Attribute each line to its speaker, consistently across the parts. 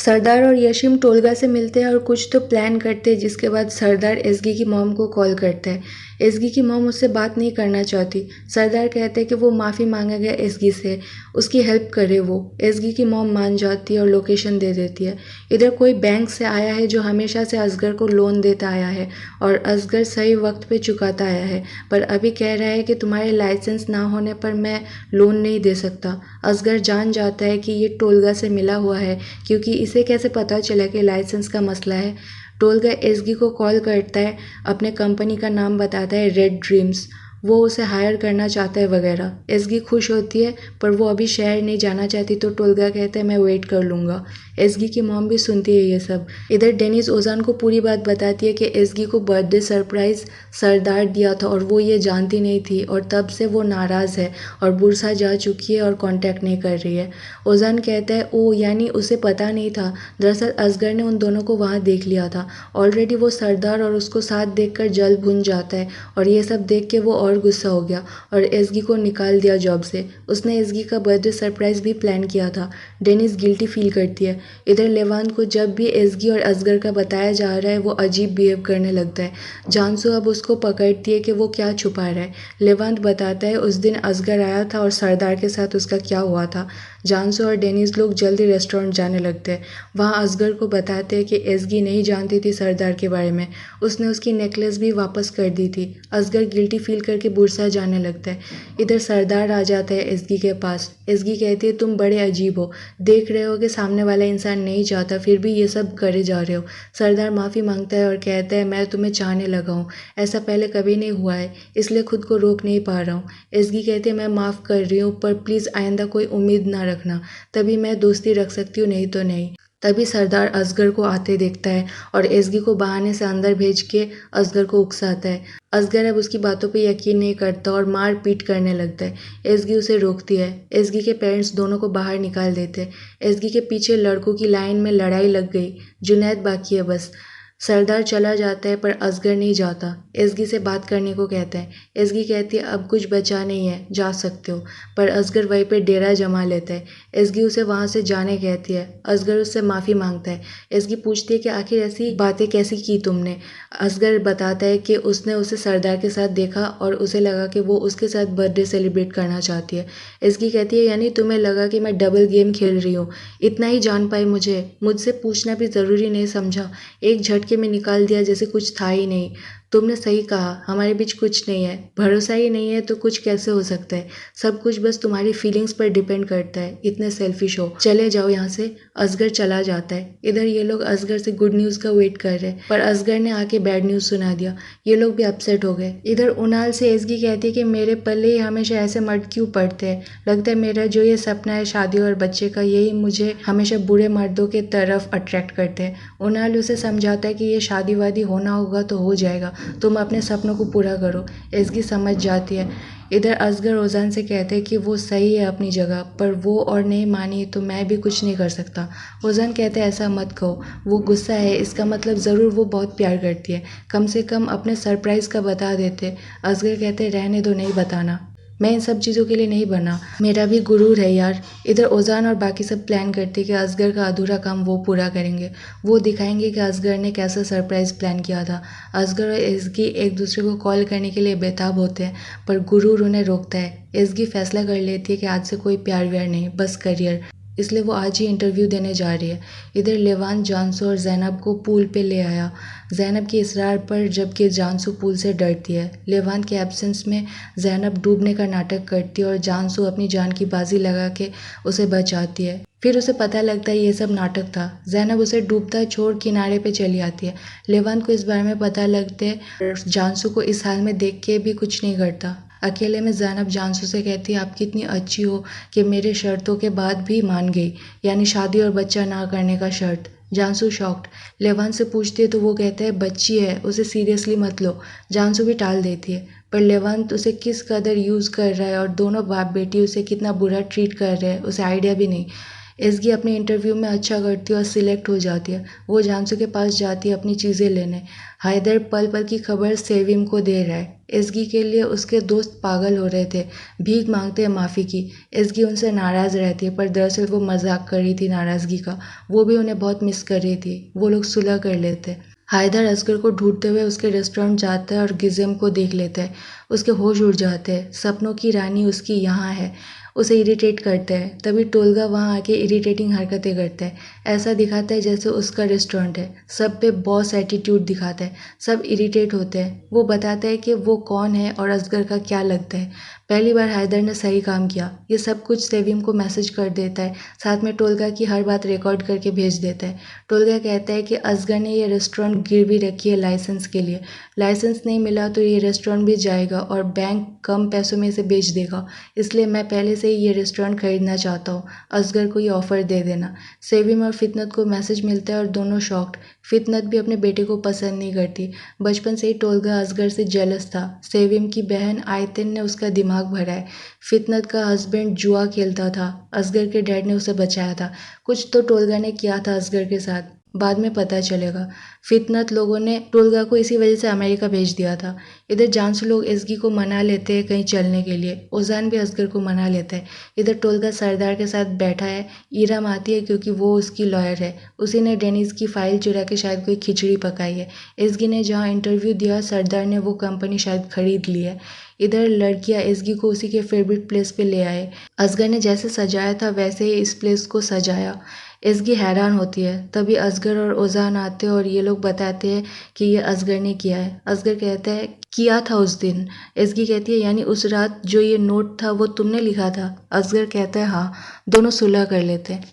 Speaker 1: सरदार और यशीम टोलगा से मिलते हैं और कुछ तो प्लान करते हैं, जिसके बाद सरदार एसगी की मॉम को कॉल करता है। एसगी की मॉम उससे बात नहीं करना चाहती। सरदार कहते हैं कि वो माफ़ी मांगेगा एसगी से, उसकी हेल्प करे वो। एसगी की मॉम मान जाती है और लोकेशन दे देती है। इधर कोई बैंक से आया है जो हमेशा से असगर को लोन देता आया है और असगर सही वक्त पे चुकाता आया है, पर अभी कह रहा है कि तुम्हारे लाइसेंस ना होने पर मैं लोन नहीं दे सकता। असगर जान जाता है कि ये टोलगा से मिला हुआ है, क्योंकि इसे कैसे पता चला कि लाइसेंस का मसला है। टोलगा एसगी को कॉल करता है, अपने कंपनी का नाम बताता है रेड ड्रीम्स, वो उसे हायर करना चाहता है वगैरह। एसगी खुश होती है, पर वो अभी शहर नहीं जाना चाहती, तो टोलगा कहता है मैं वेट कर लूँगा। एसगी की मॉम भी सुनती है ये सब। इधर डेनिस ओजान को पूरी बात बताती है कि एसगी को बर्थडे सरप्राइज सरदार दिया था और वो ये जानती नहीं थी, और तब से वो नाराज़ है और बुरसा जा चुकी है और कांटेक्ट नहीं कर रही है। ओजान कहता है ओ यानी उसे पता नहीं था। दरअसल असगर ने उन दोनों को वहाँ देख लिया था। ऑलरेडी वो सरदार और उसको साथ देखकर जल भुन जाता है, और ये सब देख के वो और गुस्सा हो गया और एसगी को निकाल दिया जॉब से। उसने एसगी का बर्थडे सरप्राइज भी प्लान किया था। डेनिस गिल्टी फील करती है। इधर लेवांत को जब भी एसगी और असगर का बताया जा रहा है, वो अजीब बिहेव करने लगता है। जानसू अब उसको पकड़ती है कि वो क्या छुपा रहा है। लेवांत बताता है उस दिन असगर आया था और सरदार के साथ उसका क्या हुआ था। जानसू और डेनिस लोग जल्दी रेस्टोरेंट जाने लगते हैं। वहाँ असगर को बताते हैं कि एसगी नहीं जानती थी सरदार के बारे में, उसने उसकी नेकलेस भी वापस कर दी थी। असगर गिल्टी फील करके बुरसा जाने लगता है। इधर सरदार आ जाता है एसगी के पास। एसगी कहती है तुम बड़े अजीब हो, देख रहे हो कि सामने वाला इंसान नहीं चाहता, फिर भी ये सब करे जा रहे हो। सरदार माफ़ी मांगता है और कहता है मैं तुम्हें चाहने लगा हूँ, ऐसा पहले कभी नहीं हुआ है, इसलिए खुद को रोक नहीं पा रहा हूँ। एसगी कहती है मैं माफ़ कर रही हूँ, पर प्लीज़ आइंदा कोई उम्मीद ना रखना, तभी मैं दोस्ती रख सकती हूँ, नहीं तो नहीं। तभी सरदार असगर को आते देखता है और एसगी को बहाने से अंदर भेज के असगर को उकसाता है। असगर अब उसकी बातों पे यकीन नहीं करता और मार पीट करने लगता है। एसगी उसे रोकती है। एसगी के पेरेंट्स दोनों को बाहर निकाल देते हैं। एसगी के पीछे लड़कों की लाइन में लड़ाई लग गई। जुनैद बाकी है बस। सरदार चला जाता है पर असगर नहीं जाता। एसगी से बात करने को कहता है। एसगी कहती है अब कुछ बचा नहीं है, जा सकते हो, पर असगर वहीं पे डेरा जमा लेता है। एसगी उसे वहाँ से जाने कहती है। असगर उससे माफ़ी मांगता है। एसगी पूछती है कि आखिर ऐसी बातें कैसी की तुमने। असगर बताता है कि उसने उसे सरदार के साथ देखा और उसे लगा कि वो उसके साथ बर्थडे सेलिब्रेट करना चाहती है। एसगी कहती है यानी तुम्हें लगा कि मैं डबल गेम खेल रही हूँ, इतना ही जान पाई मुझसे पूछना भी ज़रूरी नहीं समझा, एक झटके में निकाल दिया जैसे कुछ था ही नहीं। तुमने सही कहा, हमारे बीच कुछ नहीं है, भरोसा ही नहीं है तो कुछ कैसे हो सकता है। सब कुछ बस तुम्हारी फीलिंग्स पर डिपेंड करता है, इतने सेल्फिश हो, चले जाओ यहाँ से। असगर चला जाता है। इधर ये लोग असगर से गुड न्यूज़ का वेट कर रहे हैं, पर असगर ने आके बैड न्यूज़ सुना दिया। ये लोग भी अपसेट हो गए। इधर उनाल से एसगी कहती है कि मेरे पल्ले ही हमेशा ऐसे मर्द क्यों पड़ते हैं, लगता है मेरा जो ये सपना है शादी और बच्चे का, यही मुझे हमेशा बुरे मर्दों के तरफ अट्रैक्ट करते हैं। उनाल उसे समझाता है कि ये शादी वादी होना होगा तो हो जाएगा, तुम अपने सपनों को पूरा करो। एसगी समझ जाती है। इधर असगर ओजान से कहते हैं कि वो सही है अपनी जगह, पर वो और नहीं मानी तो मैं भी कुछ नहीं कर सकता। ओजान कहते हैं ऐसा मत कहो, वो गुस्सा है, इसका मतलब ज़रूर वो बहुत प्यार करती है, कम से कम अपने सरप्राइज़ का बता देते। असगर कहते रहने दो, नहीं बताना, मैं इन सब चीज़ों के लिए नहीं बना, मेरा भी गुरूर है यार। इधर ओजान और बाकी सब प्लान करते कि असगर का अधूरा काम वो पूरा करेंगे। वो दिखाएंगे कि असगर ने कैसा सरप्राइज़ प्लान किया था। असगर और एसगी एक दूसरे को कॉल करने के लिए बेताब होते हैं, पर गुरूर उन्हें रोकता है। एसगी फैसला कर लेती है कि आज से कोई प्यार व्यार नहीं, बस करियर, इसलिए वो आज ही इंटरव्यू देने जा रही है। इधर लेवान जानसू और जैनब को पूल पे ले आया, जैनब के इसरार पर, जबकि जानसू पूल से डरती है। लेवान के एब्सेंस में जैनब डूबने का नाटक करती है और जानसू अपनी जान की बाजी लगा के उसे बचाती है। फिर उसे पता लगता है ये सब नाटक था। जैनब उसे डूबता छोड़ किनारे पे चली आती है। लेवान को इस बारे में पता लगता है, जानसू को इस हाल में देख के भी कुछ नहीं करता। अकेले में जैनब जानसू से कहती है आप कितनी अच्छी हो कि मेरे शर्तों के बाद भी मान गई, यानी शादी और बच्चा ना करने का शर्त। जानसू शॉक्ड। लेवान से पूछती है तो वो कहता है बच्ची है, उसे सीरियसली मत लो। जानसू भी टाल देती है, पर लेवांत उसे किस कदर यूज़ कर रहा है और दोनों बाप बेटी उसे कितना बुरा ट्रीट कर रहे हैं उसे आइडिया भी नहीं। एसगी अपने इंटरव्यू में अच्छा करती है और सिलेक्ट हो जाती है। वो जानसू के पास जाती है अपनी चीज़ें लेने। हैदर पल पल की खबर सेविम को दे रहा है। एसगी के लिए उसके दोस्त पागल हो रहे थे, भीख मांगते हैं माफ़ी की। एसगी उनसे नाराज़ रहती है, पर दरअसल वो मजाक कर रही थी नाराज़गी का। वो भी उन्हें बहुत मिस कर रही थी। वो लोग सुलह कर लेते। हैदर असगर को ढूंढते हुए उसके रेस्टोरेंट जाता है और गिज़म को देख लेता है। उसके होश उड़ जाते हैं। सपनों की रानी उसकी यहाँ है। उसे इरिटेट करता है। तभी टोलगा वहाँ आके इरिटेटिंग हरकतें करता है। ऐसा दिखाता है जैसे उसका रेस्टोरेंट है। सब पे बॉस एटीट्यूड दिखाता है। सब इरिटेट होते हैं। वो बताता है कि वो कौन है और असगर का क्या लगता है। पहली बार हैदर ने सही काम किया। ये सब कुछ सेविम को मैसेज कर देता है। साथ में टोलगा की हर बात रिकॉर्ड करके भेज देता है। टोलगा कहता है कि असगर ने ये रेस्टोरेंट गिरवी रखी है लाइसेंस के लिए। लाइसेंस नहीं मिला तो ये रेस्टोरेंट भी जाएगा और बैंक कम पैसों में इसे बेच देगा। इसलिए मैं पहले से ही ये रेस्टोरेंट खरीदना चाहता हूँ। असगर को ये ऑफ़र दे देना। सेविम और फितनत को मैसेज मिलता है और दोनों शॉक्ड। फितनत भी अपने बेटे को पसंद नहीं करती। बचपन से ही टोलगा असगर से जेलस था। सेविम की बहन आयतिन ने उसका दिमाग भरा है। फितनत का हस्बैंड जुआ खेलता था। असगर के डैड ने उसे बचाया था। कुछ तो टोलगा ने किया था असगर के साथ, बाद में पता चलेगा। फितनत लोगों ने टोलगा को इसी वजह से अमेरिका भेज दिया था। इधर जानसू लोग एसगी को मना लेते हैं कहीं चलने के लिए। ओजान भी असगर को मना लेता है। इधर टोलगा सरदार के साथ बैठा है। ईरम आती है क्योंकि वो उसकी लॉयर है। उसी ने डेनिस की फाइल चुरा के शायद कोई खिचड़ी पकाई है। एसगी ने जहाँ इंटरव्यू दिया सरदार ने वो कंपनी शायद खरीद ली है। इधर लड़कियां एसगी को उसी के फेवरेट प्लेस पे ले आए। असगर ने जैसे सजाया था वैसे ही इस प्लेस को सजाया। एसगी हैरान होती है। तभी असगर और ओजान आते हैं और ये लोग बताते हैं कि ये असगर ने किया है। असगर कहता है किया था उस दिन। एसगी कहती है यानी उस रात जो ये नोट था वो तुमने लिखा था। असगर कहता है हाँ। दोनों सुलह कर लेते हैं।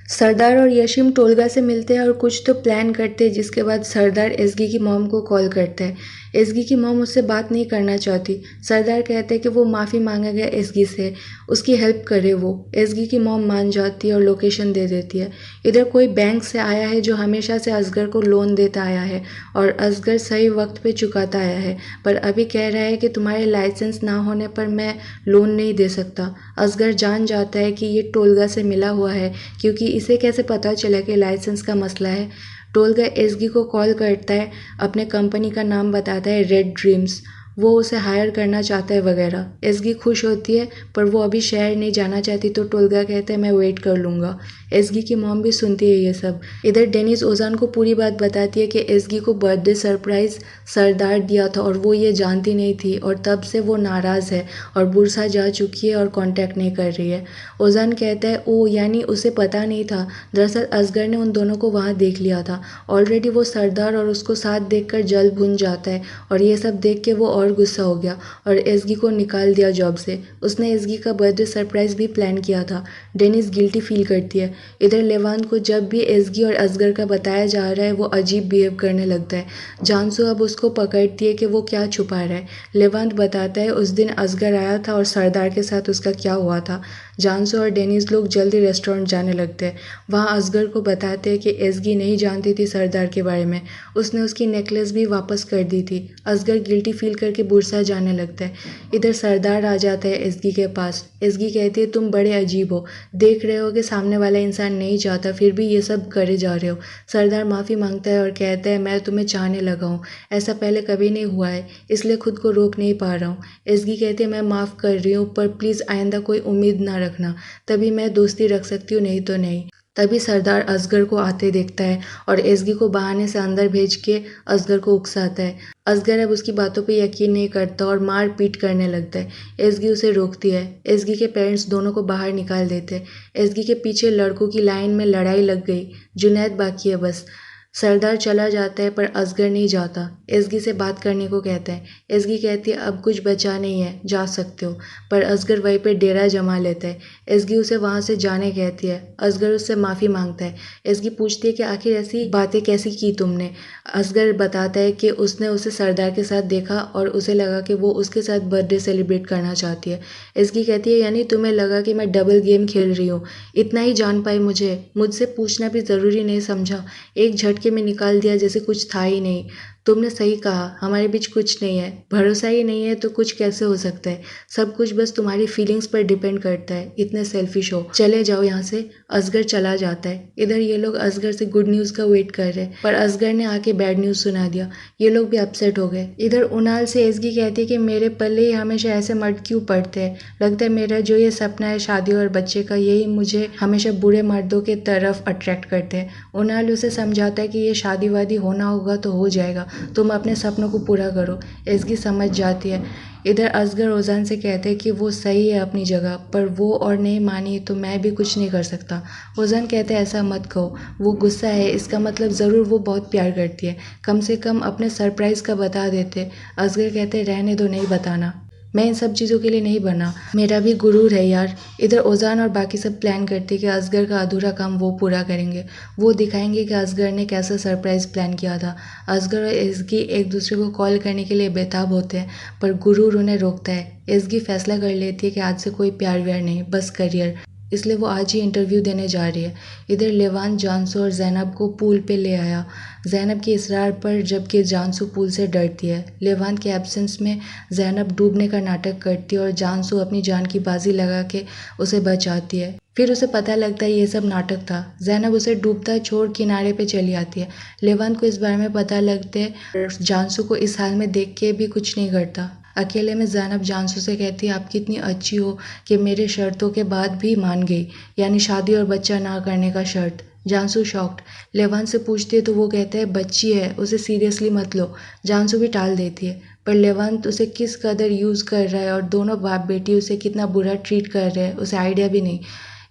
Speaker 1: सरदार और यशीम टोलगा से मिलते हैं और कुछ तो प्लान करते हैं, जिसके बाद सरदार एसगी की मॉम को कॉल करता है। एसगी की मॉम उससे बात नहीं करना चाहती। सरदार कहते हैं कि वो माफ़ी मांगा गया एसगी से, उसकी हेल्प करे वो। एसगी की मॉम मान जाती है और लोकेशन दे देती है। इधर कोई बैंक से आया है जो हमेशा से असगर को लोन देता आया है और असगर सही वक्त पे चुकाता आया है, पर अभी कह रहा है कि तुम्हारे लाइसेंस ना होने पर मैं लोन नहीं दे सकता। असगर जान जाता है कि ये टोलगा से मिला हुआ है, क्योंकि इसे कैसे पता चला कि लाइसेंस का मसला है। टोलगा एसगी को कॉल करता है, अपने कंपनी का नाम बताता है रेड ड्रीम्स। वो उसे हायर करना चाहता है वगैरह। एसगी खुश होती है, पर वो अभी शहर नहीं जाना चाहती तो टोलगा कहता है मैं वेट कर लूँगा। एसगी की मॉम भी सुनती है ये सब। इधर डेनिस ओजान को पूरी बात बताती है कि एसगी को बर्थडे सरप्राइज सरदार दिया था और वो ये जानती नहीं थी और तब से वो नाराज़ है और बुरसा जा चुकी है और कांटेक्ट नहीं कर रही है। ओजान कहता है ओ यानी उसे पता नहीं था। दरअसल असगर ने उन दोनों को वहाँ देख लिया था। ऑलरेडी वो सरदार और उसको साथ देखकर जल भुन जाता है और ये सब देख के वो और गुस्सा हो गया और एसगी को निकाल दिया जॉब से। उसने एसगी का बर्थडे सरप्राइज भी प्लान किया था। डेनिस गिल्टी फील करती है। इधर लेवांत को जब भी एसगी और असगर का बताया जा रहा है वो अजीब बिहेव करने लगता है। जानसू अब उसको पकड़ती है कि वो क्या छुपा रहा है। लेवांत बताता है उस दिन असगर आया था और सरदार के साथ उसका क्या हुआ था। जानसू और डेनिस लोग जल्दी रेस्टोरेंट जाने लगते हैं। वहाँ असगर को बताते हैं कि एसगी नहीं जानती थी सरदार के बारे में। उसने उसकी नेकलेस भी वापस कर दी थी। असगर गिल्टी फील करके बुरसा जाने लगता है। इधर सरदार आ जाता है एसगी के पास। एसगी कहती है तुम बड़े अजीब हो, देख रहे हो कि सामने वाला इंसान नहीं चाहता फिर भी ये सब करे जा रहे हो। सरदार माफ़ी मांगता है और कहता है मैं तुम्हें चाहने लगा हूँ, ऐसा पहले कभी नहीं हुआ है, इसलिए खुद को रोक नहीं पा रहा हूँ। एसगी कहती है मैं माफ़ कर रही हूँ, पर प्लीज़ आइंदा कोई उम्मीद ना रखना, तभी मैं दोस्ती रख सकती हूँ, नहीं तो नहीं। तभी सरदार असगर को आते देखता है और एसगी को बहाने से अंदर भेज के असगर को उकसाता है। असगर अब उसकी बातों पे यकीन नहीं करता और मार पीट करने लगता है। एसगी उसे रोकती है। एसगी के पेरेंट्स दोनों को बाहर निकाल देते हैं। एसगी के पीछे लड़कों की लाइन में लड़ाई लग गई। जुनैद बाकी है बस। सरदार चला जाता है पर असगर नहीं जाता। एसगी से बात करने को कहता है। एसगी कहती है अब कुछ बचा नहीं है, जा सकते हो, पर असगर वहीं पे डेरा जमा लेता है। एसगी उसे वहाँ से जाने कहती है। असगर उससे माफ़ी मांगता है। एसगी पूछती है कि आखिर ऐसी बातें कैसी की तुमने। असगर बताता है कि उसने उसे सरदार के साथ देखा और उसे लगा कि वो उसके साथ बर्थडे सेलिब्रेट करना चाहती है। एसगी कहती है यानी तुम्हें लगा कि मैं डबल गेम खेल रही हूँ, इतना ही जान पाई मुझे, मुझसे पूछना भी ज़रूरी नहीं समझा, एक झटके में निकाल दिया जैसे कुछ था ही नहीं। तुमने सही कहा, हमारे बीच कुछ नहीं है। भरोसा ही नहीं है तो कुछ कैसे हो सकता है? सब कुछ बस तुम्हारी फीलिंग्स पर डिपेंड करता है। इतने सेल्फिश हो। चले जाओ यहाँ से। असगर चला जाता है। इधर ये लोग असगर से गुड न्यूज़ का वेट कर रहे हैं, पर असगर ने आके बैड न्यूज़ सुना दिया। ये लोग भी अपसेट हो गए। इधर उनाल से एसगी कहती है कि मेरे पल्ले ही हमेशा ऐसे मर्द क्यों पड़ते हैं? लगता है मेरा जो ये सपना है शादी और बच्चे का, यही मुझे हमेशा बुरे मर्दों के तरफ अट्रैक्ट करते हैं। उनाल उसे समझाता है कि ये शादी वादी होना होगा तो हो जाएगा, तुम अपने सपनों को पूरा करो। एसगी समझ जाती है। इधर असगर ओजान से कहते हैं कि वो सही है अपनी जगह, पर वो और नहीं मानी तो मैं भी कुछ नहीं कर सकता। ओजान कहते हैं ऐसा मत कहो, वो गुस्सा है, इसका मतलब ज़रूर वो बहुत प्यार करती है। कम से कम अपने सरप्राइज़ का बता देते। असगर कहते रहने दो, नहीं बताना, मैं इन सब चीज़ों के लिए नहीं बना, मेरा भी गुरूर है यार। इधर ओजान और बाकी सब प्लान करते कि असगर का अधूरा काम वो पूरा करेंगे। वो दिखाएंगे कि असगर ने कैसा सरप्राइज़ प्लान किया था। असगर और एसगी एक दूसरे को कॉल करने के लिए बेताब होते हैं, पर गुरूर उन्हें रोकता है। एसगी फैसला कर लेती है कि आज से कोई प्यार व्यार नहीं, बस करियर। इसलिए वो आज ही इंटरव्यू देने जा रही है। इधर लेवान जानसू और जैनब को पूल पे ले आया, जैनब के इसरार पर, जबकि जानसू पूल से डरती है। लेवान के एब्सेंस में जैनब डूबने का नाटक करती है और जानसू अपनी जान की बाजी लगा के उसे बचाती है। फिर उसे पता लगता है ये सब नाटक था। जैनब उसे डूबता छोड़ किनारे पे चली आती है। लेवान को इस बारे में पता लगता है, जानसू को इस हाल में देख के भी कुछ नहीं करता। अकेले में जैनब जानसू से कहती है आप कितनी अच्छी हो कि मेरे शर्तों के बाद भी मान गई, यानी शादी और बच्चा ना करने का शर्त। जानसू शॉक्ड। लेवान से पूछती है तो वो कहता है बच्ची है, उसे सीरियसली मत लो। जानसू भी टाल देती है, पर लेवांत उसे किस कदर यूज़ कर रहा है और दोनों बाप बेटी उसे कितना बुरा ट्रीट कर रहे हैं उसे आइडिया भी नहीं।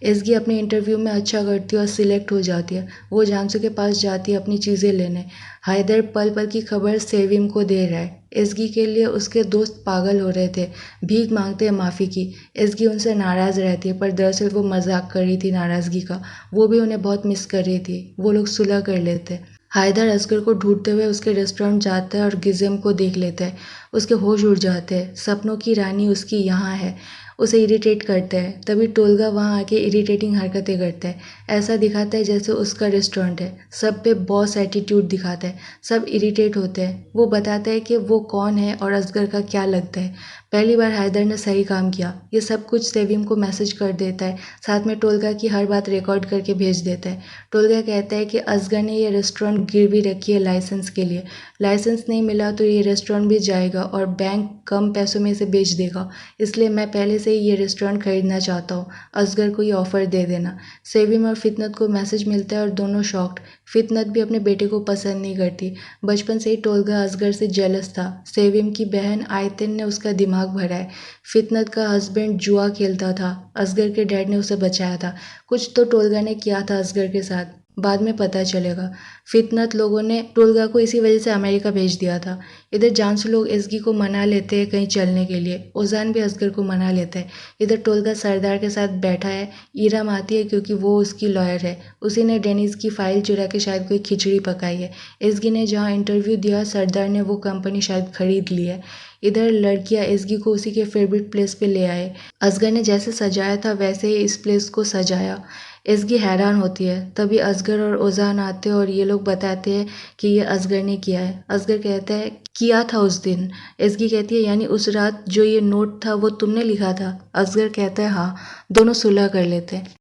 Speaker 1: एसगी अपने इंटरव्यू में अच्छा करती है और सिलेक्ट हो जाती है। वो जानसू के पास जाती है अपनी चीज़ें लेने। हैदर पल पल की खबर सेविम को दे रहा है। एसगी के लिए उसके दोस्त पागल हो रहे थे, भीख मांगते हैं माफ़ी की। एसगी उनसे नाराज़ रहती है, पर दरअसल वो मजाक कर रही थी नाराज़गी का। वो भी उन्हें बहुत मिस कर रही थी। वो लोग सुलह कर लेते। हैदर असगर को ढूंढते हुए उसके रेस्टोरेंट जाता है और गिज़म को देख लेता है। उसके होश उड़ जाते हैं। सपनों की रानी उसकी यहाँ है। उसे इरिटेट करता है। तभी टोलगा वहाँ आके इरिटेटिंग हरकतें करता है। ऐसा दिखाता है जैसे उसका रेस्टोरेंट है। सब पे बॉस एटीट्यूड दिखाता है। सब इरिटेट होते हैं। वो बताता है कि वो कौन है और असगर का क्या लगता है। पहली बार हैदर ने सही काम किया। ये सब कुछ सेविम को मैसेज कर देता है, साथ में टोलगा की हर बात रिकॉर्ड करके भेज देता है। टोलगा कहता है कि असगर ने ये रेस्टोरेंट गिरवी रखी है लाइसेंस के लिए। लाइसेंस नहीं मिला तो ये रेस्टोरेंट भी जाएगा और बैंक कम पैसों में इसे बेच देगा। इसलिए मैं पहले से ही ये रेस्टोरेंट खरीदना चाहता हूँ। असगर को ये ऑफ़र दे देना। सेविम और फितनत को मैसेज मिलता है और दोनों शॉक्ड। फितनत भी अपने बेटे को पसंद नहीं करती। बचपन से ही टोलगा असगर से जेलस था। सेविम की बहन आयतिन ने उसका दिमाग भरा है। फितनत का हस्बैंड जुआ खेलता था। असगर के डैड ने उसे बचाया था। कुछ तो टोलगा ने किया था असगर के साथ, बाद में पता चलेगा। फितनत लोगों ने टोलगा को इसी वजह से अमेरिका भेज दिया था। इधर जानसू लोग एसगी को मना लेते हैं कहीं चलने के लिए। ओजान भी असगर को मना लेता है। इधर टोलगा सरदार के साथ बैठा है। ईरम आती है क्योंकि वो उसकी लॉयर है। उसी ने डेनिस की फाइल चुरा के शायद कोई खिचड़ी पकाई है। एसगी ने जहाँ इंटरव्यू दिया सरदार ने वो कंपनी शायद खरीद ली है। इधर लड़कियां एसगी को उसी के फेवरेट प्लेस पे ले आए। असगर ने जैसे सजाया था वैसे ही इस प्लेस को सजाया। एसगी हैरान होती है। तभी असगर और ओजान आते हैं और ये लोग बताते हैं कि ये असगर ने किया है। असगर कहता है किया था उस दिन। एसगी कहती है यानी उस रात जो ये नोट था वो तुमने लिखा था। असगर कहता है हाँ। दोनों सुलह कर लेते हैं।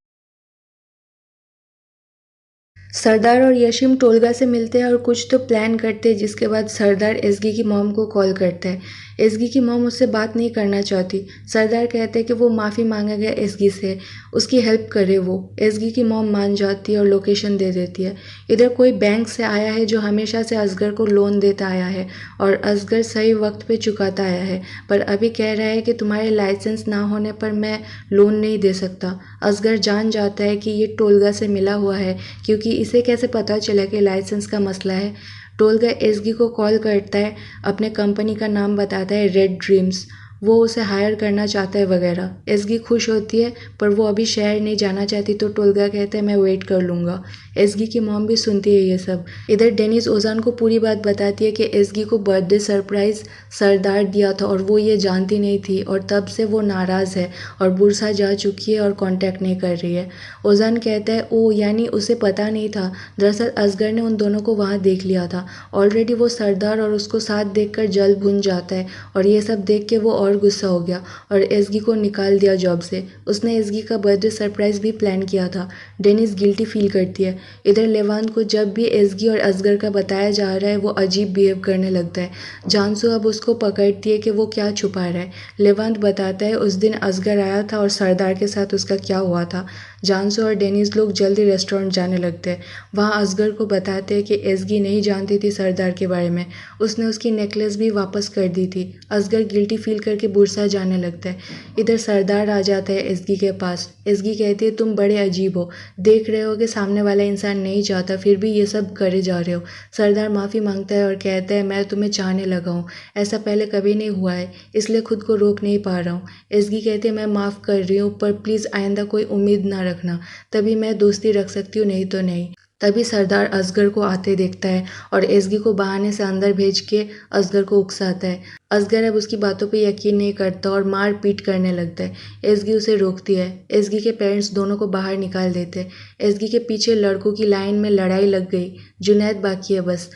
Speaker 1: सरदार और यशीम टोलगा से मिलते हैं और कुछ तो प्लान करते हैं, जिसके बाद सरदार एसगी की मॉम को कॉल करता है। एसगी की मॉम उससे बात नहीं करना चाहती। सरदार कहते हैं कि वो माफ़ी मांगेगा एसगी से, उसकी हेल्प करे वो। एसगी की मॉम मान जाती है और लोकेशन दे देती है। इधर कोई बैंक से आया है जो हमेशा से असगर को लोन देता आया है और असगर सही वक्त पे चुकाता आया है, पर अभी कह रहा है कि तुम्हारे लाइसेंस ना होने पर मैं लोन नहीं दे सकता। असगर जान जाता है कि ये टोलगा से मिला हुआ है, क्योंकि इसे कैसे पता चला कि लाइसेंस का मसला है। टोलगा एसगी को कॉल करता है, अपने कंपनी का नाम बताता है रेड ड्रीम्स, वो उसे हायर करना चाहता है वगैरह। एसगी खुश होती है, पर वो अभी शहर नहीं जाना चाहती तो टोलगा कहता है मैं वेट कर लूँगा। एसगी की मॉम भी सुनती है ये सब। इधर डेनिस ओजान को पूरी बात बताती है कि एसगी को बर्थडे सरप्राइज सरदार दिया था और वो ये जानती नहीं थी और तब से वो नाराज़ है और बुरसा जा चुकी है और कांटेक्ट नहीं कर रही है। ओजान कहता है ओ यानी उसे पता नहीं था। दरअसल असगर ने उन दोनों को वहाँ देख लिया था। ऑलरेडी वो सरदार और उसको साथ देखकर जल भुन जाता है और ये सब देख के वो और गुस्सा हो गया और एसगी को निकाल दिया जॉब से। उसने एसगी का बर्थडे सरप्राइज भी प्लान किया था। डेनिस गिल्टी फील करती है। इधर लेवांत को जब भी एसगी और असगर का बताया जा रहा है वो अजीब बिहेव करने लगता है। जानसू अब उसको पकड़ती है कि वो क्या छुपा रहा है। लेवांत बताता है उस दिन असगर आया था और सरदार के साथ उसका क्या हुआ था। जानसू और डेनिस लोग जल्दी रेस्टोरेंट जाने लगते हैं। वहाँ असगर को बताते हैं कि एसगी नहीं जानती थी सरदार के बारे में। उसने उसकी नेकलेस भी वापस कर दी थी। असगर गिल्टी फील करके बुरसा जाने लगता है। इधर सरदार आ जाता है एसगी के पास। एसगी कहती है तुम बड़े अजीब हो, देख रहे हो कि सामने वाला इंसान नहीं चाहता फिर भी ये सब करे जा रहे हो। सरदार माफ़ी मांगता है और कहता है मैं तुम्हें चाहने लगा हूँ, ऐसा पहले कभी नहीं हुआ है, इसलिए खुद को रोक नहीं पा रहा हूँ। एसगी कहती है मैं माफ़ कर रही हूँ पर प्लीज़ आइंदा कोई उम्मीद ना रखना, तभी मैं दोस्ती रख सकती हूँ नहीं तो नहीं। तभी सरदार असगर को आते देखता है और एसगी को बहाने से अंदर भेज के असगर को उकसाता है। असगर अब उसकी बातों पे यकीन नहीं करता और मार पीट करने लगता है। एसगी उसे रोकती है। एसगी के पेरेंट्स दोनों को बाहर निकाल देते हैं। एसगी के पीछे लड़कों की लाइन में लड़ाई लग गई। जुनैद बाकी है बस।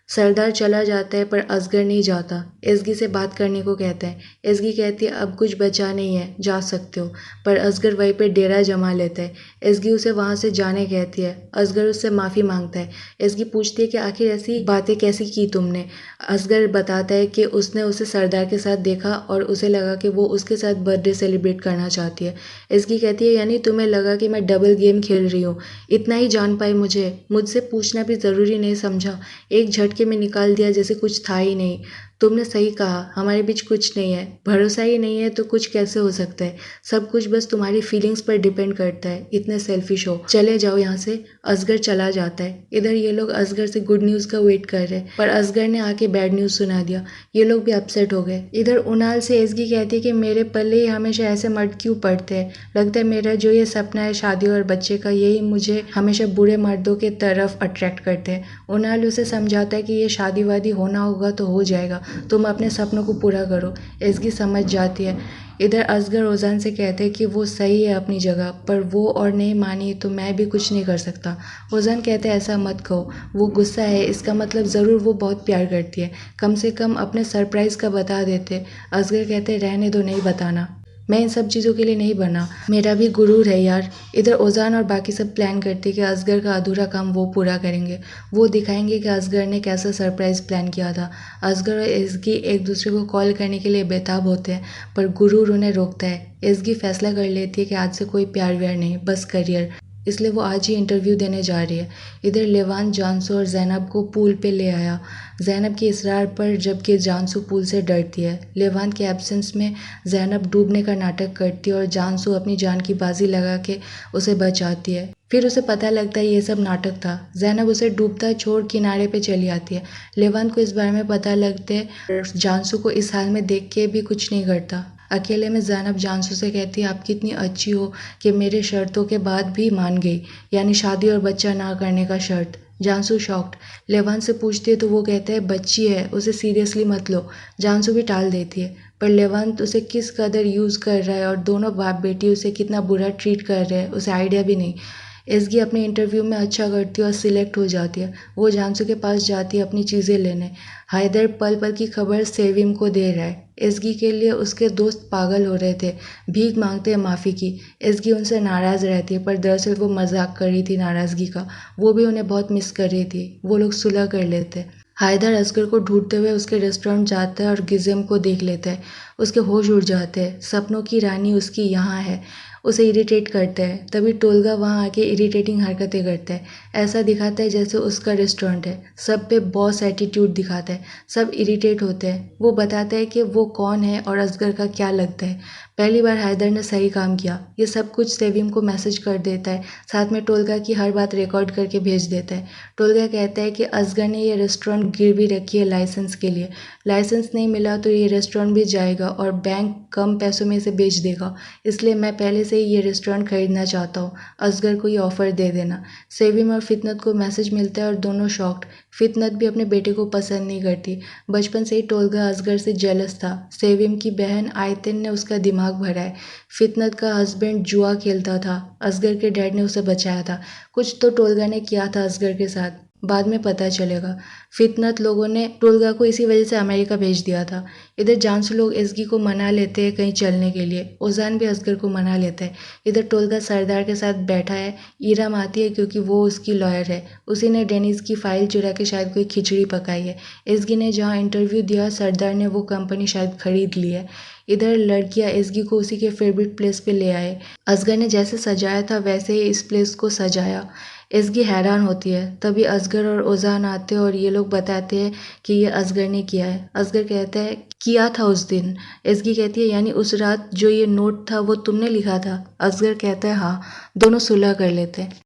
Speaker 1: सरदार चला जाता है पर असगर नहीं जाता। एसगी से बात करने को कहता है। एसगी कहती है अब कुछ बचा नहीं है, जा सकते हो, पर असगर वहीं पे डेरा जमा लेता है। एसगी उसे वहाँ से जाने कहती है। असगर उससे माफ़ी मांगता है। एसगी पूछती है कि आखिर ऐसी बातें कैसी की तुमने। असगर बताता है कि उसने उसे सरदार के साथ देखा और उसे लगा कि वो उसके साथ बर्थडे सेलिब्रेट करना चाहती है। एसगी कहती है यानी तुम्हें लगा कि मैं डबल गेम खेल रही हूँ, इतना ही जान पाई मुझसे पूछना भी ज़रूरी नहीं समझा, एक झटके में निकाल दिया जैसे कुछ था ही नहीं। तुमने सही कहा, हमारे बीच कुछ नहीं है, भरोसा ही नहीं है तो कुछ कैसे हो सकता है। सब कुछ बस तुम्हारी फीलिंग्स पर डिपेंड करता है, इतने सेल्फिश हो, चले जाओ यहाँ से। असगर चला जाता है। इधर ये लोग असगर से गुड न्यूज़ का वेट कर रहे हैं पर असगर ने आके बैड न्यूज़ सुना दिया। ये लोग भी अपसेट हो गए। इधर उनाल से एसगी कहती है कि मेरे पल्ले ही हमेशा ऐसे मर्द क्यों पड़ते हैं, लगता है मेरा जो ये सपना है शादी और बच्चे का यही मुझे हमेशा बुरे मर्दों के तरफ अट्रैक्ट करते हैं। उनाल उसे समझाता है कि ये शादी वादी होना होगा तो हो जाएगा, तुम अपने सपनों को पूरा करो। एसगी समझ जाती है। इधर असगर ओजान से कहते हैं कि वो सही है अपनी जगह पर वो और नहीं मानी तो मैं भी कुछ नहीं कर सकता। ओजान कहते हैं ऐसा मत कहो, वो गुस्सा है इसका मतलब ज़रूर वो बहुत प्यार करती है, कम से कम अपने सरप्राइज़ का बता देते। असगर कहते हैं रहने दो, नहीं बताना, मैं इन सब चीज़ों के लिए नहीं बना, मेरा भी गुरूर है यार। इधर ओजान और बाकी सब प्लान करते कि असगर का अधूरा काम वो पूरा करेंगे। वो दिखाएंगे कि असगर ने कैसा सरप्राइज़ प्लान किया था। असगर और एसगी एक दूसरे को कॉल करने के लिए बेताब होते हैं पर गुरूर उन्हें रोकता है। एसगी फैसला कर लेती है कि आज से कोई प्यार व्यार नहीं, बस करियर, इसलिए वो आज ही इंटरव्यू देने जा रही है। इधर लेवान जानसू और जैनब को पूल पे ले आया, जैनब के इसरार पर, जबकि जानसू पूल से डरती है। लेवान के एब्सेंस में जैनब डूबने का नाटक करती है और जानसू अपनी जान की बाजी लगा के उसे बचाती है। फिर उसे पता लगता है ये सब नाटक था। जैनब उसे डूबता छोड़ किनारे पे चली आती है। लेवान को इस बारे में पता लगता है, जानसू को इस हाल में देख के भी कुछ नहीं करता। अकेले में जैनब जानसू से कहती है आप कितनी अच्छी हो कि मेरे शर्तों के बाद भी मान गई, यानी शादी और बच्चा ना करने का शर्त। जानसू शॉक्ड। लेवान से पूछती है तो वो कहता है बच्ची है, उसे सीरियसली मत लो। जानसू भी टाल देती है पर लेवांत उसे किस कदर यूज़ कर रहा है और दोनों बाप बेटी उसे कितना बुरा ट्रीट कर रहे हैं उसे आइडिया भी नहीं। एसगी अपने इंटरव्यू में अच्छा करती है और सिलेक्ट हो जाती है। वो जानसू के पास जाती है अपनी चीज़ें लेने। हैदर पल पल की खबर सेविम को दे रहा है। एसगी के लिए उसके दोस्त पागल हो रहे थे, भीख मांगते हैं माफ़ी की। एसगी उनसे नाराज़ रहती है पर दरअसल वो मजाक कर रही थी नाराज़गी का, वो भी उन्हें बहुत मिस कर रही थी। वो लोग सुलह कर लेते। हैदर असगर को ढूंढते हुए उसके रेस्टोरेंट जाता है और गिज़म को देख लेता है। उसके होश उड़ जाते हैं, सपनों की रानी उसकी यहाँ है, उसे इरिटेट करता है। तभी टोलगा वहाँ आके इरिटेटिंग हरकतें करता है, ऐसा दिखाता है जैसे उसका रेस्टोरेंट है। सब पे बॉस एटीट्यूड दिखाता है, सब इरिटेट होते हैं। वो बताता है कि वो कौन है और असगर का क्या लगता है। पहली बार हैदर ने सही काम किया। ये सब कुछ सेविम को मैसेज कर देता है, साथ में टोलगा की हर बात रिकॉर्ड करके भेज देता है। टोलगा कहता है कि असगर ने ये रेस्टोरेंट गिरवी रखी है लाइसेंस के लिए, लाइसेंस नहीं मिला तो ये रेस्टोरेंट भी जाएगा और बैंक कम पैसों में इसे बेच देगा, इसलिए मैं पहले से ही ये रेस्टोरेंट खरीदना चाहता हूँ, असगर को ये ऑफ़र दे देना। सेविम और और फितनत को मैसेज मिलता है और दोनों शॉक्ड। फितनत भी अपने बेटे को पसंद नहीं करती। बचपन से ही टोलगा असगर से जेलस था। सेविम की बहन आयतिन ने उसका दिमाग भरा है। फितनत का हस्बैंड जुआ खेलता था। असगर के डैड ने उसे बचाया था। कुछ तो टोलगा ने किया था असगर के साथ, बाद में पता चलेगा। फितनत लोगों ने टोलगा को इसी वजह से अमेरिका भेज दिया था। इधर जानसू लोग एसगी को मना लेते हैं कहीं चलने के लिए। ओजान भी असगर को मना लेता है। इधर टोलगा सरदार के साथ बैठा है। ईराम आती है क्योंकि वो उसकी लॉयर है। उसी ने डेनिस की फाइल चुरा के शायद कोई खिचड़ी पकाई है। एसगी ने जहाँ इंटरव्यू दिया सरदार ने वो कंपनी शायद खरीद ली है। इधर लड़कियां एसगी को उसी के फेवरेट प्लेस पे ले आए। असगर ने जैसे सजाया था वैसे ही इस प्लेस को सजाया। एसगी हैरान होती है। तभी असगर और ओजान आते हैं और ये लोग बताते हैं कि ये असगर ने किया है। असगर कहता है किया था उस दिन। एसगी कहती है यानी उस रात जो ये नोट था वो तुमने लिखा था। असगर कहता है हाँ। दोनों सुलह कर लेते हैं।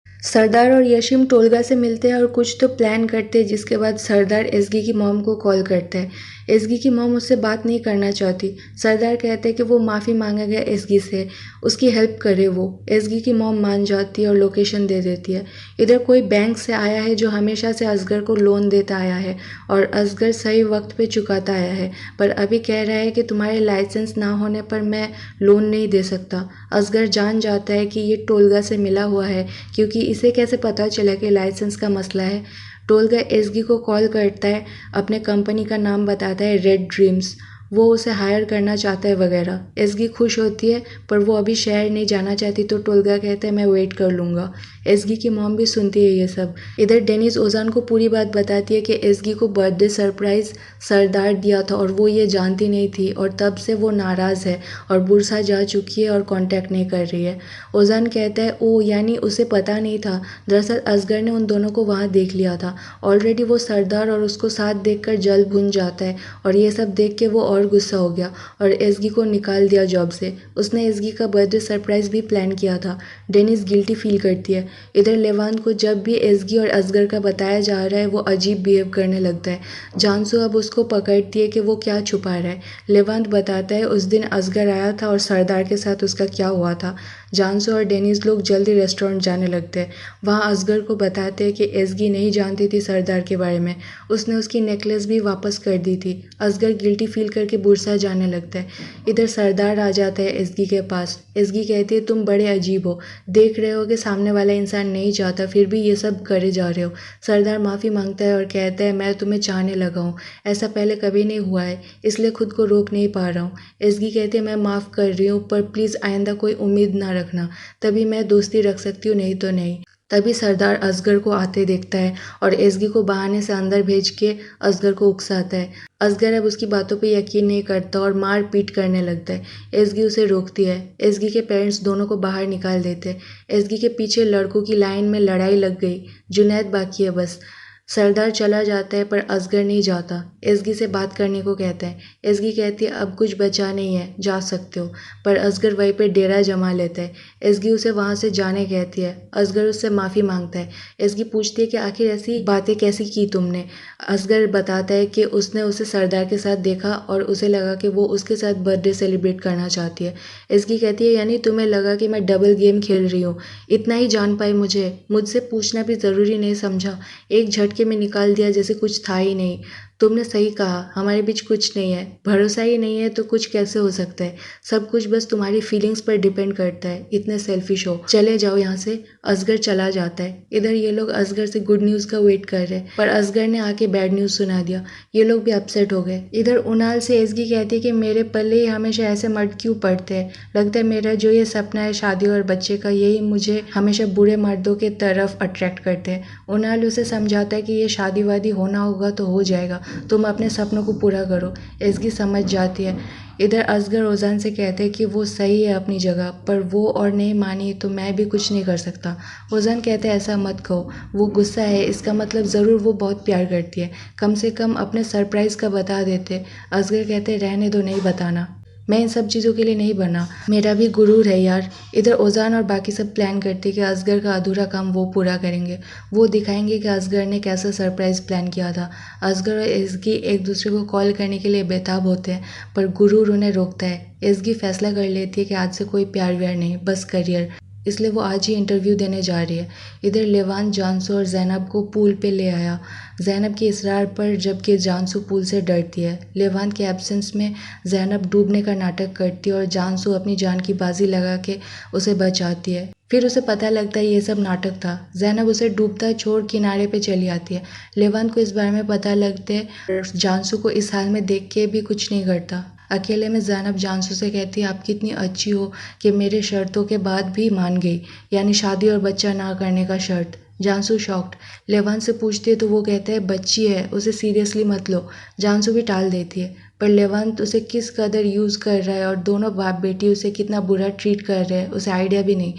Speaker 1: सरदार और यशीम टोलगा से मिलते हैं और कुछ तो प्लान करते हैं जिसके बाद सरदार एसगी की मॉम को कॉल करता है। एसगी की मॉम उससे बात नहीं करना चाहती। सरदार कहते हैं कि वो माफ़ी मांगा गया एसगी से, उसकी हेल्प करे वो। एसगी की मॉम मान जाती है और लोकेशन दे देती है। इधर कोई बैंक से आया है जो हमेशा से असगर को लोन देता आया है और असगर सही वक्त पे चुकाता आया है, पर अभी कह रहा है कि तुम्हारे लाइसेंस ना होने पर मैं लोन नहीं दे सकता। असगर जान जाता है कि ये टोलगा से मिला हुआ है क्योंकि इसे कैसे पता चला कि लाइसेंस का मसला है। टोलगा एसगी को कॉल करता है, अपने कंपनी का नाम बताता है रेड ड्रीम्स, वो उसे हायर करना चाहता है वगैरह। एसगी खुश होती है पर वो अभी शहर नहीं जाना चाहती तो टोलगा कहता है मैं वेट कर लूँगा। एसगी की मॉम भी सुनती है ये सब। इधर डेनिस ओजान को पूरी बात बताती है कि एसगी को बर्थडे सरप्राइज सरदार दिया था और वो ये जानती नहीं थी और तब से वो नाराज़ है और बुरसा जा चुकी है और कांटेक्ट नहीं कर रही है। ओजान कहता है ओ यानी उसे पता नहीं था। दरअसल असगर ने उन दोनों को वहाँ देख लिया था। ऑलरेडी वो सरदार और उसको साथ देखकर जल भुन जाता है और ये सब देख के वो और गुस्सा हो गया और एसगी को निकाल दिया जॉब से। उसने एसगी का बर्थडे सरप्राइज भी प्लान किया था। डेनिस गिल्टी फील करती है। इधर लेवांत को जब भी एसगी और असगर का बताया जा रहा है वो अजीब बिहेव करने लगता है। जानसू अब उसको पकड़ती है कि वो क्या छुपा रहा है। लेवांत बताता है उस दिन असगर आया था और सरदार के साथ उसका क्या हुआ था। जानसू और डेनिस लोग जल्दी रेस्टोरेंट जाने लगते हैं। वहाँ असगर को बताते हैं कि एसगी नहीं जानती थी सरदार के बारे में, उसने उसकी नेकलेस भी वापस कर दी थी। असगर गिल्टी फील करके बुरसा जाने लगता है। इधर सरदार आ जाता है एसगी के पास। एसगी कहती है तुम बड़े अजीब हो, देख रहे हो कि सामने वाला इंसान नहीं चाहता फिर भी ये सब करे जा रहे हो। सरदार माफ़ी मांगता है और कहता है मैं तुम्हें चाहने लगा हूँ, ऐसा पहले कभी नहीं हुआ है इसलिए खुद को रोक नहीं पा रहा हूँ। एसगी कहती है मैं माफ़ कर रही हूँ पर प्लीज़ आइंदा कोई उम्मीद ना रखना, तभी मैं दोस्ती रख सकती हूँ नहीं तो नहीं। तभी सरदार असगर को आते देखता है और एसगी को बहाने से अंदर भेज के असगर को उकसाता है। असगर अब उसकी बातों पे यकीन नहीं करता और मार पीट करने लगता है। एसगी उसे रोकती है। एसगी के पेरेंट्स दोनों को बाहर निकाल देते हैं। एसगी के पीछे लड़कों की लाइन में लड़ाई लग गई। जुनैद बाकी है बस। सरदार चला जाता है पर असगर नहीं जाता। एसगी से बात करने को कहता है। एसगी कहती है अब कुछ बचा नहीं है, जा सकते हो, पर असगर वहीं पे डेरा जमा लेता है। एसगी उसे वहाँ से जाने कहती है। असगर उससे माफ़ी मांगता है। एसगी पूछती है कि आखिर ऐसी बातें कैसी की तुमने। असगर बताता है कि उसने उसे सरदार के साथ देखा और उसे लगा कि वो उसके साथ बर्थडे सेलिब्रेट करना चाहती है। एसगी कहती है यानी तुम्हें लगा कि मैं डबल गेम खेल रही हूँ, इतना ही जान पाई मुझसे पूछना भी ज़रूरी नहीं समझा, एक झटके में निकाल दिया जैसे कुछ था ही नहीं। तुमने सही कहा, हमारे बीच कुछ नहीं है, भरोसा ही नहीं है तो कुछ कैसे हो सकता है। सब कुछ बस तुम्हारी फीलिंग्स पर डिपेंड करता है, इतने सेल्फिश हो, चले जाओ यहाँ से। असगर चला जाता है। इधर ये लोग असगर से गुड न्यूज़ का वेट कर रहे हैं पर असगर ने आके बैड न्यूज़ सुना दिया। ये लोग भी अपसेट हो गए। इधर उनाल से एसगी कहती है कि मेरे पल्ले ही हमेशा ऐसे मर्द क्यों पड़ते हैं, लगता है मेरा जो ये सपना है शादी और बच्चे का यही मुझे हमेशा बुरे मर्दों के तरफ अट्रैक्ट करते हैं। उनाल उसे समझाता है कि ये शादी वादी होना होगा तो हो जाएगा, तुम अपने सपनों को पूरा करो। एसगी समझ जाती है। इधर असगर ओजान से कहते हैं कि वो सही है अपनी जगह पर वो और नहीं मानी तो मैं भी कुछ नहीं कर सकता। ओजान कहते हैं ऐसा मत कहो, वो गुस्सा है इसका मतलब ज़रूर वो बहुत प्यार करती है, कम से कम अपने सरप्राइज़ का बता देते। असगर कहते रहने दो, नहीं बताना, मैं इन सब चीज़ों के लिए नहीं बना, मेरा भी गुरूर है यार। इधर ओजान और बाकी सब प्लान करते कि असगर का अधूरा काम वो पूरा करेंगे। वो दिखाएंगे कि असगर ने कैसा सरप्राइज़ प्लान किया था। असगर और एसगी एक दूसरे को कॉल करने के लिए बेताब होते हैं पर गुरूर उन्हें रोकता है। एसगी फैसला कर लेती है कि आज से कोई प्यार व्यार नहीं, बस करियर। इसलिए वो आज ही इंटरव्यू देने जा रही है। इधर लेवांत जानसू और ज़ैनब को पूल पे ले आया, ज़ैनब के इसरार पर, जबकि जानसू पूल से डरती है। लेवांत के एब्सेंस में ज़ैनब डूबने का नाटक करती है और जानसू अपनी जान की बाजी लगा के उसे बचाती है। फिर उसे पता लगता है ये सब नाटक था। ज़ैनब उसे डूबता छोड़ किनारे पे चली आती है। लेवांत को इस बारे में पता लगते और जानसू को इस हाल में देख के भी कुछ नहीं करता। अकेले में ज़ैनब जानसू से कहती है, आप कितनी अच्छी हो कि मेरे शर्तों के बाद भी मान गई, यानी शादी और बच्चा ना करने का शर्त। जानसू शॉक्ड। लेवांत से पूछती है तो वो कहता है बच्ची है, उसे सीरियसली मत लो। जानसू भी टाल देती है, पर लेवांत उसे किस कदर यूज़ कर रहा है और दोनों बाप बेटी उसे कितना बुरा ट्रीट कर रहे हैं उसे आइडिया भी नहीं।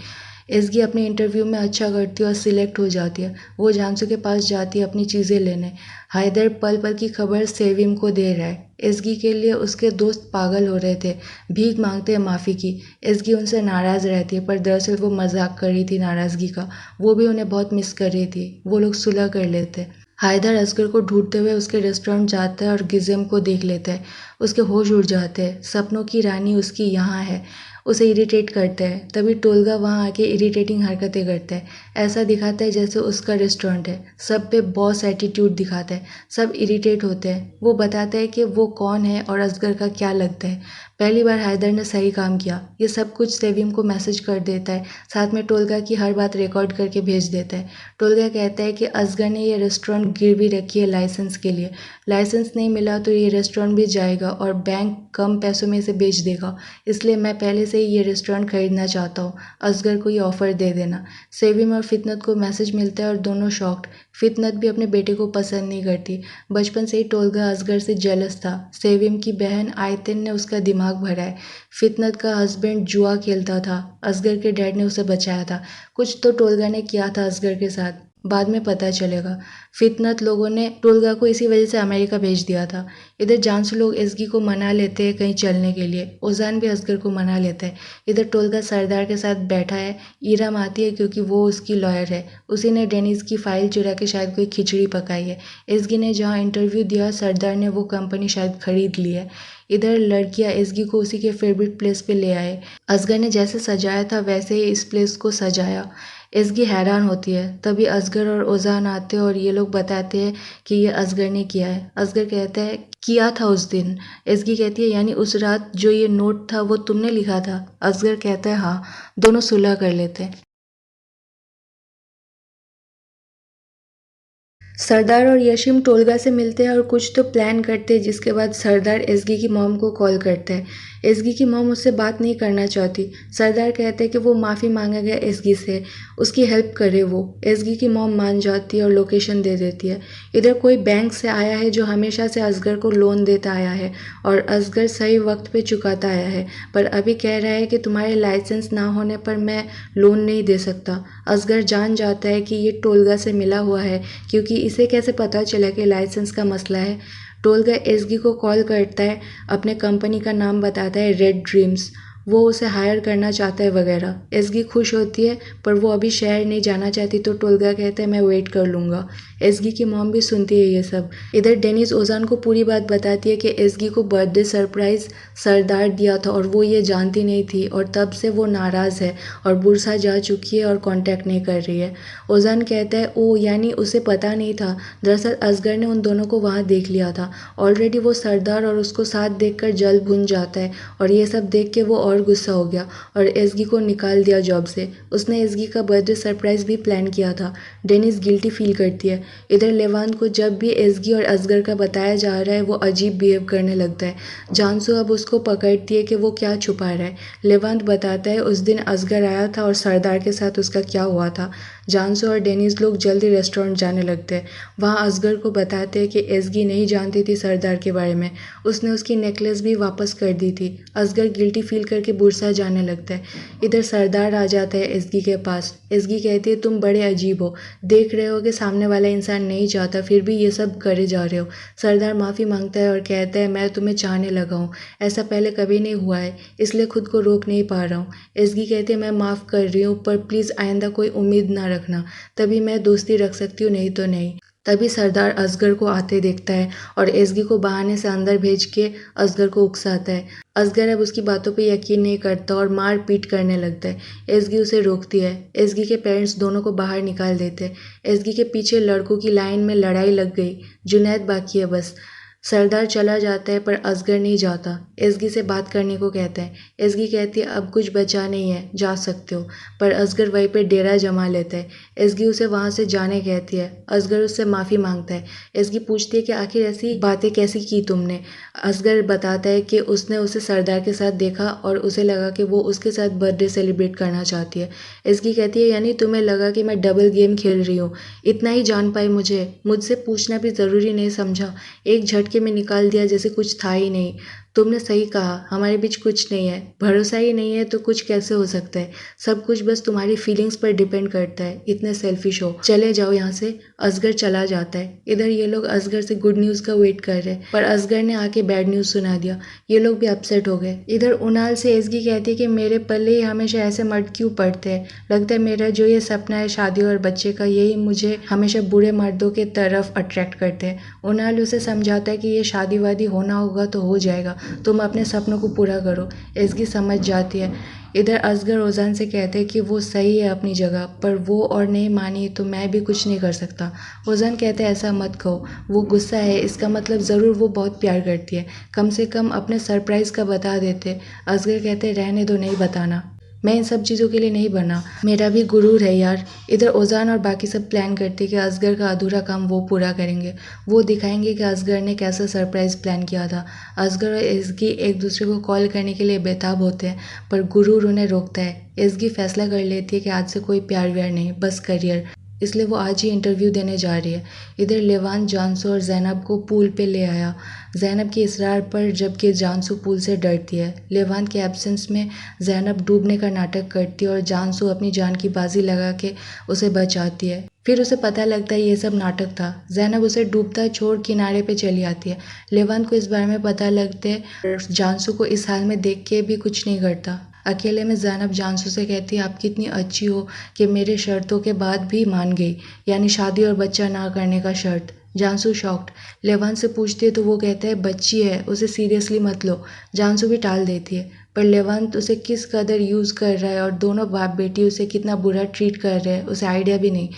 Speaker 1: एसगी अपने इंटरव्यू में अच्छा करती है और सिलेक्ट हो जाती है। वो जानसू के पास जाती है अपनी चीज़ें लेने। हैदर पल पल की खबर सेविम को दे रहा है। एसगी के लिए उसके दोस्त पागल हो रहे थे, भीख मांगते हैं माफ़ी की। एसगी उनसे नाराज़ रहती है, पर दरअसल वो मजाक कर रही थी नाराज़गी का। वो भी उन्हें बहुत मिस कर रही थी। वो लोग सुलह कर लेते। हैदर असगर को ढूंढते हुए उसके रेस्टोरेंट जाता है और गिज़म को देख लेता है। उसके होश उड़ जाते हैं। सपनों की रानी उसकी यहाँ है। उसे इरिटेट करता है। तभी टोलगा वहाँ आके इरिटेटिंग हरकतें करता है। ऐसा दिखाता है जैसे उसका रेस्टोरेंट है। सब पे बॉस एटीट्यूड दिखाता है। सब इरिटेट होते हैं। वो बताता है कि वो कौन है और असगर का क्या लगता है। पहली बार हैदर ने सही काम किया। ये सब कुछ सेविम को मैसेज कर देता है। साथ में टोलगा की हर बात रिकॉर्ड करके भेज देता है। टोलगा कहता है कि असगर ने ये रेस्टोरेंट गिरवी रखी है लाइसेंस के लिए। लाइसेंस नहीं मिला तो ये रेस्टोरेंट भी जाएगा और बैंक कम पैसों में इसे बेच देगा। इसलिए मैं पहले से ही ये रेस्टोरेंट खरीदना चाहता हूँ। असगर को ये ऑफ़र दे देना। सेविम और फितनत को मैसेज मिलता है और दोनों शॉक्ड। फितनत भी अपने बेटे को पसंद नहीं करती। बचपन से ही टोलगा असगर से जेलस था। सेविम की बहन आयतिन ने उसका दिमाग भरा है। फितनत का हस्बैंड जुआ खेलता था। असगर के डैड ने उसे बचाया था। कुछ तो टोलगा ने किया था असगर के साथ, बाद में पता चलेगा। फितनत लोगों ने टोलगा को इसी वजह से अमेरिका भेज दिया था। इधर जानसू लोग एसगी को मना लेते हैं कहीं चलने के लिए। ओजान भी असगर को मना लेता है। इधर टोलगा सरदार के साथ बैठा है। ईराम आती है क्योंकि वो उसकी लॉयर है। उसी ने डेनिस की फाइल चुरा के शायद कोई खिचड़ी पकाई है। एसगी ने जहाँ इंटरव्यू दिया सरदार ने वो कंपनी शायद खरीद ली है। इधर लड़कियां एसगी को उसी के फेवरेट प्लेस पे ले आए। असगर ने जैसे सजाया था वैसे ही इस प्लेस को सजाया। एसगी हैरान होती है। तभी असगर और ओजान आते हैं और ये लोग बताते हैं कि ये असगर ने किया है। असगर कहता है किया था उस दिन। एसगी कहती है यानी उस रात जो ये नोट था वो तुमने लिखा था। असगर कहता है हाँ। दोनों सुलह कर लेते हैं। सरदार और यशीम टोलगा से मिलते हैं और कुछ तो प्लान करते हैं, जिसके बाद सरदार एसगी की मॉम को कॉल करता है। एसगी की मॉम उससे बात नहीं करना चाहती। सरदार कहते हैं कि वो माफ़ी मांगेगा एसगी से, उसकी हेल्प करे वो। एसगी की मॉम मान जाती है और लोकेशन दे देती है। इधर कोई बैंक से आया है जो हमेशा से असगर को लोन देता आया है और असगर सही वक्त पे चुकाता आया है, पर अभी कह रहा है कि तुम्हारे लाइसेंस ना होने पर मैं लोन नहीं दे सकता। असगर जान जाता है कि ये टोलगा से मिला हुआ है, क्योंकि इसे कैसे पता चला कि लाइसेंस का मसला है। टोलगा एसगी को कॉल करता है, अपने कंपनी का नाम बताता है रेड ड्रीम्स। वो उसे हायर करना चाहता है वगैरह। एसगी खुश होती है, पर वो अभी शहर नहीं जाना चाहती तो टोलगा कहता है मैं वेट कर लूँगा। एसगी की मॉम भी सुनती है ये सब। इधर डेनिस ओजान को पूरी बात बताती है कि एसगी को बर्थडे सरप्राइज सरदार दिया था और वो ये जानती नहीं थी और तब से वो नाराज़ है और बुरसा जा चुकी है और कांटेक्ट नहीं कर रही है। ओजान कहता है ओ यानी उसे पता नहीं था। दरअसल असगर ने उन दोनों को वहाँ देख लिया था। ऑलरेडी वो सरदार और उसको साथ देखकर जल भुन जाता है और ये सब देख के वो और गुस्सा हो गया और एसगी को निकाल दिया जॉब से। उसने एसगी का बर्थडे सरप्राइज भी प्लान किया था। डेनिस गिल्टी फील करती है। इधर लेवांत को जब भी एसगी और असगर का बताया जा रहा है वो अजीब बिहेव करने लगता है। जानसू अब उसको पकड़ती है कि वो क्या छुपा रहा है। लेवांत बताता है उस दिन असगर आया था और सरदार के साथ उसका क्या हुआ था। जानसू और डेनिस लोग जल्दी रेस्टोरेंट जाने लगते हैं। वहाँ असगर को बताते हैं कि एसगी नहीं जानती थी सरदार के बारे में। उसने उसकी नेकलेस भी वापस कर दी थी। असगर गिल्टी फील करके बुरसा जाने लगता है। इधर सरदार आ जाता है एसगी के पास। एसगी कहती है तुम बड़े अजीब हो, देख रहे हो कि सामने वाला इंसान नहीं चाहता फिर भी ये सब करे जा रहे हो। सरदार माफ़ी मांगता है और कहता है मैं तुम्हें चाहने लगा हूँ, ऐसा पहले कभी नहीं हुआ है, इसलिए खुद को रोक नहीं पा रहा हूँ। एसगी कहती है मैं माफ़ कर रही हूँ, पर प्लीज़ आइंदा कोई उम्मीद ना रखना, तभी मैं दोस्ती रख सकती हूँ, नहीं तो नहीं। तभी सरदार असगर को आते देखता है और एसगी को बहाने से अंदर भेज के असगर को उकसाता है। असगर अब उसकी बातों पे यकीन नहीं करता और मार पीट करने लगता है। एसगी उसे रोकती है। एसगी के पेरेंट्स दोनों को बाहर निकाल देते हैं। एसगी के पीछे लड़कों की लाइन में लड़ाई लग गई। जुनैद बाकी है बस। सरदार चला जाता है पर असगर नहीं जाता। एसगी से बात करने को कहता है। एसगी कहती है अब कुछ बचा नहीं है, जा सकते हो। पर असगर वहीं पे डेरा जमा लेता है। एसगी उसे वहाँ से जाने कहती है। असगर उससे माफ़ी मांगता है। एसगी पूछती है कि आखिर ऐसी बातें कैसी की तुमने। असगर बताता है कि उसने उसे सरदार के साथ देखा और उसे लगा कि वो उसके साथ बर्थडे सेलिब्रेट करना चाहती है। एसगी कहती है यानी तुम्हें लगा कि मैं डबल गेम खेल रही हूँ, इतना ही जान पाई मुझसे पूछना भी ज़रूरी नहीं समझा, एक झटके में निकाल दिया जैसे कुछ था ही नहीं। तुमने सही कहा, हमारे बीच कुछ नहीं है। भरोसा ही नहीं है तो कुछ कैसे हो सकता है। सब कुछ बस तुम्हारी फीलिंग्स पर डिपेंड करता है। इतने सेल्फिश हो, चले जाओ यहाँ से। असगर चला जाता है। इधर ये लोग असगर से गुड न्यूज़ का वेट कर रहे हैं पर असगर ने आके बैड न्यूज़ सुना दिया। ये लोग भी अपसेट हो गए। इधर उनाल से एसगी कहती है कि मेरे पल्ले ही हमेशा ऐसे मर्द क्यों पड़ते हैं। लगता है मेरा जो ये सपना है शादी और बच्चे का, यही मुझे हमेशा बुरे मर्दों के तरफ अट्रैक्ट करते हैं। उनाल उसे समझाता है कि ये शादी वादी होना होगा तो हो जाएगा, तुम अपने सपनों को पूरा करो। एसगी समझ जाती है। इधर असगर ओजान से कहते हैं कि वो सही है अपनी जगह, पर वो और नहीं मानी तो मैं भी कुछ नहीं कर सकता। ओजान कहते हैं ऐसा मत कहो, वो गुस्सा है इसका मतलब ज़रूर वो बहुत प्यार करती है, कम से कम अपने सरप्राइज़ का बता देते। असगर कहते हैं रहने दो, नहीं बताना, मैं इन सब चीज़ों के लिए नहीं बना, मेरा भी गुरूर है यार। इधर ओजान और बाकी सब प्लान करते कि असगर का अधूरा काम वो पूरा करेंगे। वो दिखाएंगे कि असगर ने कैसा सरप्राइज़ प्लान किया था। असगर और एसगी एक दूसरे को कॉल करने के लिए बेताब होते हैं पर गुरूर उन्हें रोकता है। एसगी फैसला कर लेती है कि आज से कोई प्यार व्यार नहीं, बस करियर, इसलिए वो आज ही इंटरव्यू देने जा रही है। इधर लेवान जानसू और जैनब को पूल पे ले आया, जैनब के इसरार पर, जबकि जानसू पूल से डरती है। लेवान के एब्सेंस में जैनब डूबने का नाटक करती है और जानसू अपनी जान की बाजी लगा के उसे बचाती है। फिर उसे पता लगता है ये सब नाटक था। जैनब उसे डूबता छोड़ किनारे पे चली आती है। लेवान को इस बारे में पता लगता है। जानसू को इस हाल में देख के भी कुछ नहीं करता। अकेले में जैनब जानसू से कहती है आप कितनी अच्छी हो कि मेरे शर्तों के बाद भी मान गई, यानी शादी और बच्चा ना करने का शर्त। जानसू शॉक्ड। लेवान से पूछती है तो वो कहता है बच्ची है, उसे सीरियसली मत लो। जानसू भी टाल देती है पर लेवांत उसे किस कदर यूज़ कर रहा है और दोनों बाप बेटी उसे कितना बुरा ट्रीट कर रहे हैं उसे आइडिया भी नहीं।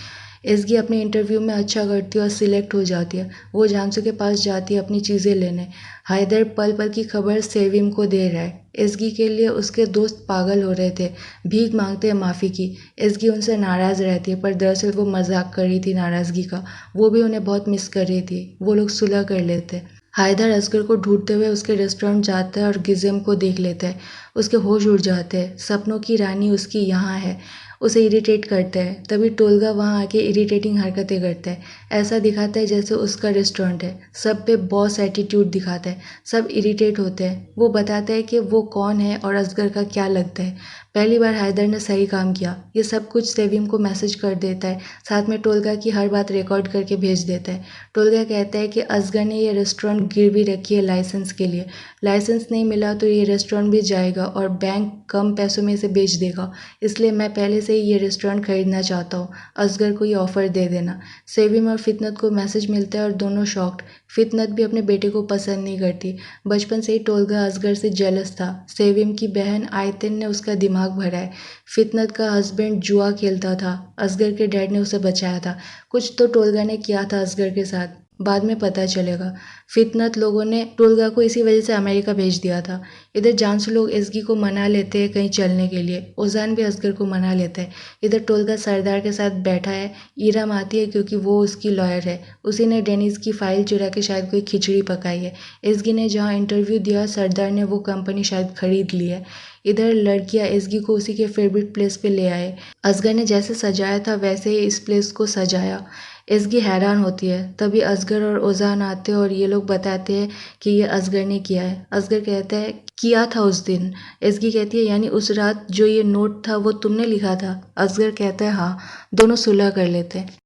Speaker 1: एसगी अपने इंटरव्यू में अच्छा करती है और सिलेक्ट हो जाती है। वो जानसू के पास जाती है अपनी चीज़ें लेने। हैदर पल पल की खबर सेविम को दे रहा है। एसगी के लिए उसके दोस्त पागल हो रहे थे, भीख मांगते हैं माफ़ी की। एसगी उनसे नाराज़ रहती है पर दरअसल वो मजाक कर रही थी नाराज़गी का, वो भी उन्हें बहुत मिस कर रही थी। वो लोग सुलह कर लेते। हैदर असगर को ढूंढते हुए उसके रेस्टोरेंट जाता है और गिज़म को देख लेता है। उसके होश उड़ जाते हैं, सपनों की रानी उसकी यहाँ है। उसे इरिटेट करता है। तभी टोलगा वहाँ आके इरिटेटिंग हरकतें करता है। ऐसा दिखाता है जैसे उसका रेस्टोरेंट है। सब पे बॉस एटीट्यूड दिखाता है। सब इरिटेट होते हैं। वो बताता है कि वो कौन है और असगर का क्या लगता है। पहली बार हैदर ने सही काम किया। ये सब कुछ सेविम को मैसेज कर देता है, साथ में टोलगा की हर बात रिकॉर्ड करके भेज देता है। टोलगा कहता है कि असगर ने ये रेस्टोरेंट गिरवी रखी है लाइसेंस के लिए। लाइसेंस नहीं मिला तो ये रेस्टोरेंट भी जाएगा और बैंक कम पैसों में इसे बेच देगा, इसलिए मैं पहले से ही ये रेस्टोरेंट खरीदना चाहता हूँ। असगर को ये ऑफ़र दे देना। सेविम और फितनत को मैसेज मिलता है और दोनों शॉक्ड। फितनत भी अपने बेटे को पसंद नहीं करती। बचपन से ही टोलगा असगर से जेलस था। सेविम की बहन आयतिन ने उसका दिमाग भरा है। फितनत का हस्बैंड जुआ खेलता था। असगर के डैड ने उसे बचाया था। कुछ तो टोलगा ने किया था असगर के साथ, बाद में पता चलेगा। फितनत लोगों ने टोलगा को इसी वजह से अमेरिका भेज दिया था। इधर जानसू लोग एसगी को मना लेते हैं कहीं चलने के लिए। ओजान भी असगर को मना लेता है। इधर टोलगा सरदार के साथ बैठा है। ईरम आती है क्योंकि वो उसकी लॉयर है। उसी ने डेनिस की फाइल चुरा के शायद कोई खिचड़ी पकाई है। एसगी ने जहाँ इंटरव्यू दिया सरदार ने वो कंपनी शायद खरीद ली है। इधर लड़कियां एसगी को उसी के फेवरेट प्लेस पे ले आए। असगर ने जैसे सजाया था वैसे ही इस प्लेस को सजाया। एसगी हैरान होती है। तभी असगर और ओजान आते हैं और ये लोग बताते हैं कि ये असगर ने किया है। असगर कहता है किया था उस दिन। एसगी कहती है यानी उस रात जो ये नोट था वो तुमने लिखा था। असगर कहता है हाँ। दोनों सुलह कर लेते हैं।